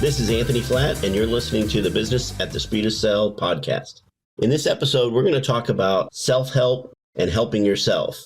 This is Anthony Flatt, and you're listening to the Business at the Speed of Sell podcast. In this episode, we're going to talk about self-help and helping yourself.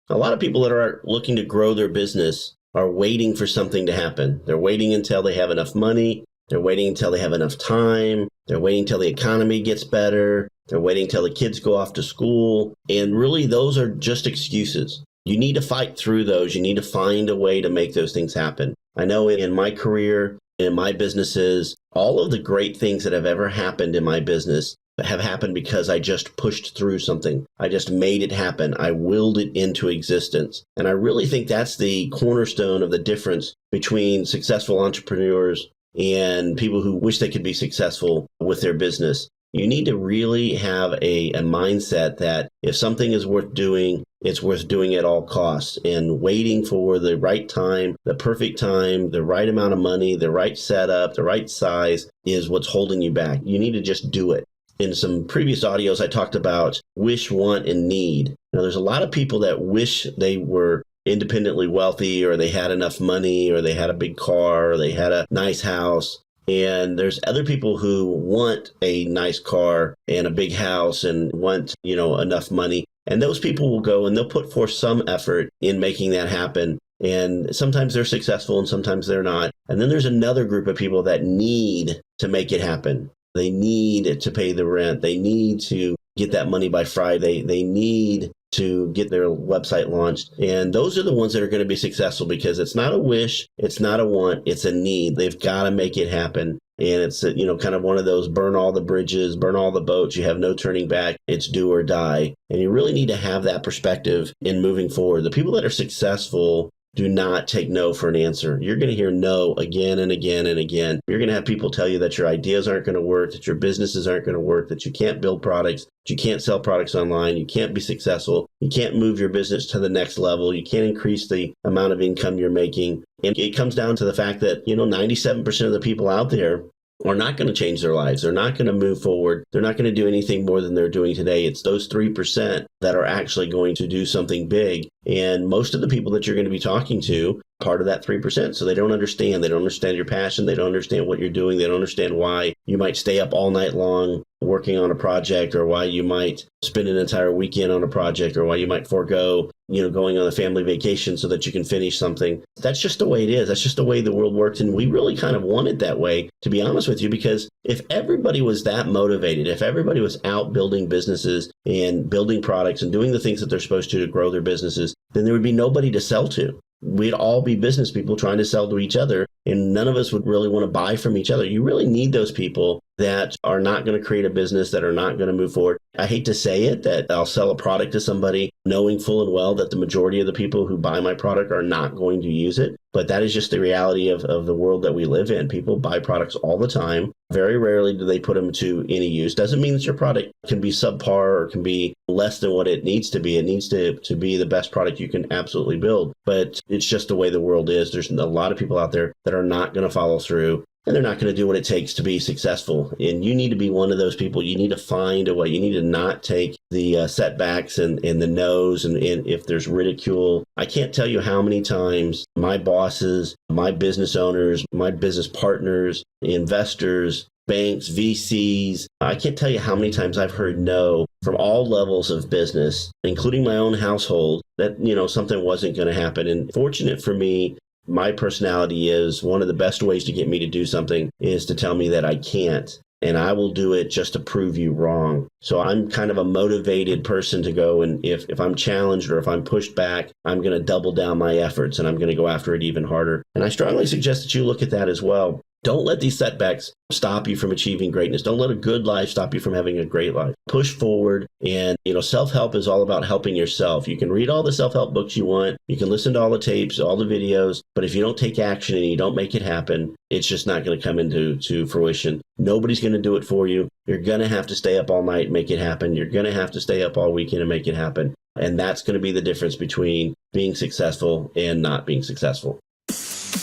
A lot of people that are looking to grow their business are waiting for something to happen. They're waiting until they have enough money. They're waiting until they have enough time. They're waiting until the economy gets better. They're waiting until the kids go off to school. And really, those are just excuses. You need to fight through those. You need to find a way to make those things happen. I know in my career, in my businesses, all of the great things that have ever happened in my business have happened because I just pushed through something. I just made it happen. I willed it into existence. And I really think that's the cornerstone of the difference between successful entrepreneurs and people who wish they could be successful with their business. You need to really have a mindset that if something is worth doing, it's worth doing at all costs, and waiting for the right time, the perfect time, the right amount of money, the right setup, the right size is what's holding you back. You need to just do it. In some previous audios, I talked about wish, want, and need. Now, there's a lot of people that wish they were independently wealthy, or they had enough money, or they had a big car, or they had a nice house. And there's other people who want a nice car and a big house and want, enough money. And those people will go and they'll put forth some effort in making that happen. And sometimes they're successful and sometimes they're not. And then there's another group of people that need to make it happen. They need to pay the rent. They need to get that money by Friday. They need to get their website launched. And those are the ones that are going to be successful because it's not a wish, it's not a want, it's a need. They've got to make it happen. And it's, kind of one of those burn all the bridges, burn all the boats. You have no turning back. It's do or die. And you really need to have that perspective in moving forward. The people that are successful do not take no for an answer. You're going to hear no again and again and again. You're going to have people tell you that your ideas aren't going to work, that your businesses aren't going to work, that you can't build products, that you can't sell products online, you can't be successful, you can't move your business to the next level, you can't increase the amount of income you're making. And it comes down to the fact that, 97% of the people out there are not going to change their lives. They're not going to move forward. They're not going to do anything more than they're doing today. It's those 3% that are actually going to do something big. And most of the people that you're going to be talking to, part of that 3%. So they don't understand. They don't understand your passion. They don't understand what you're doing. They don't understand why you might stay up all night long working on a project, or why you might spend an entire weekend on a project, or why you might forego, going on a family vacation so that you can finish something. That's just the way it is. That's just the way the world works. And we really kind of want it that way, to be honest with you, because if everybody was that motivated, if everybody was out building businesses and building products and doing the things that they're supposed to grow their businesses, then there would be nobody to sell to. We'd all be business people trying to sell to each other, and none of us would really want to buy from each other. You really need those people that are not going to create a business, that are not going to move forward. I hate to say it, that I'll sell a product to somebody knowing full and well that the majority of the people who buy my product are not going to use it. But that is just the reality of the world that we live in. People buy products all the time. Very rarely do they put them to any use. Doesn't mean that your product can be subpar or can be less than what it needs to be. It needs to be the best product you can absolutely build. But it's just the way the world is. There's a lot of people out there that are not going to follow through. And they're not going to do what it takes to be successful. And you need to be one of those people. You need to find a way. You need to not take the setbacks and the no's and if there's ridicule. I can't tell you how many times my bosses, my business owners, my business partners, investors, banks, VCs, I can't tell you how many times I've heard no from all levels of business, including my own household, that, something wasn't going to happen. And fortunate for me, my personality is one of the best ways to get me to do something is to tell me that I can't. And I will do it just to prove you wrong. So I'm kind of a motivated person to go, and if I'm challenged or if I'm pushed back, I'm going to double down my efforts and I'm going to go after it even harder. And I strongly suggest that you look at that as well. Don't let these setbacks stop you from achieving greatness. Don't let a good life stop you from having a great life. Push forward. And, self-help is all about helping yourself. You can read all the self-help books you want. You can listen to all the tapes, all the videos. But if you don't take action and you don't make it happen, it's just not going to come into fruition. Nobody's going to do it for you. You're going to have to stay up all night and make it happen. You're going to have to stay up all weekend and make it happen. And that's going to be the difference between being successful and not being successful.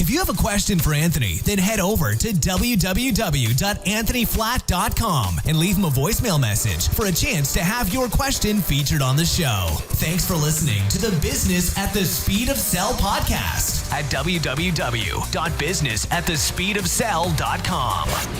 If you have a question for Anthony, then head over to www.anthonyflatt.com and leave him a voicemail message for a chance to have your question featured on the show. Thanks for listening to the Business at the Speed of Sell podcast. at www.businessatthespeedofsell.com.